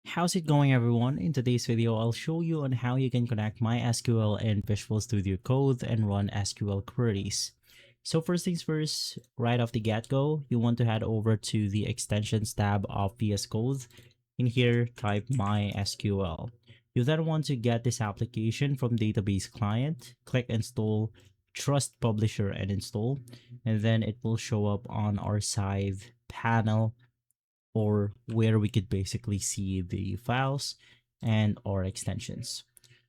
How's it going, everyone? In today's video, I'll show you on how you can connect MySQL and Visual Studio Code and run SQL queries. So first things first, right off the get-go, you want to head over to the extensions tab of VS Code. In here, type MySQL. You then want to get this application from database client, click install, trust publisher and install, and then it will show up on our side panel or where we could basically see the files and our extensions.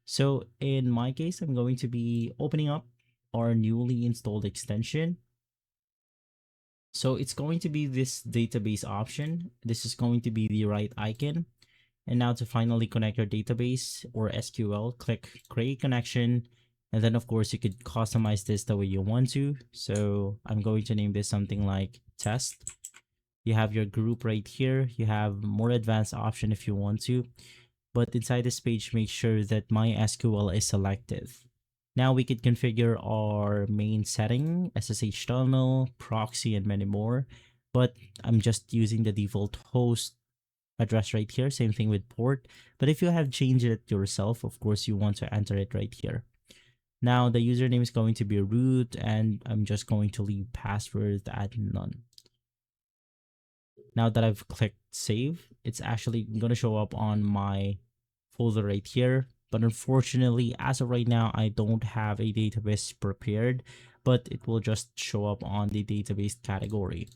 So in my case, I'm going to be opening up our newly installed extension. So it's going to be this database option. This is going to be the right icon. And now to finally connect your database or SQL, click create connection. And then of course you could customize this the way you want to. So I'm going to name this something like test. You have your group right here. You have more advanced option if you want to, but inside this page, make sure that MySQL is selected. Now we could configure our main setting, SSH tunnel, proxy, and many more, but I'm just using the default host address right here. Same thing with port, but if you have changed it yourself, of course, you want to enter it right here. Now the username is going to be root, and I'm just going to leave password at none. Now that I've clicked save, it's actually going to show up on my folder right here. But unfortunately, as of right now, I don't have a database prepared, but it will just show up on the database category.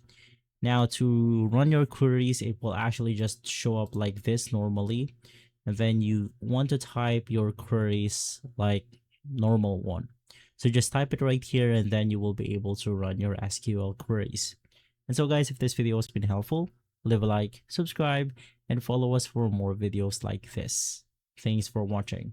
Now to run your queries, it will actually just show up like this normally. And then you want to type your queries like normal one. So just type it right here and then you will be able to run your SQL queries. And so guys, if this video has been helpful, leave a like, subscribe, and follow us for more videos like this. Thanks for watching.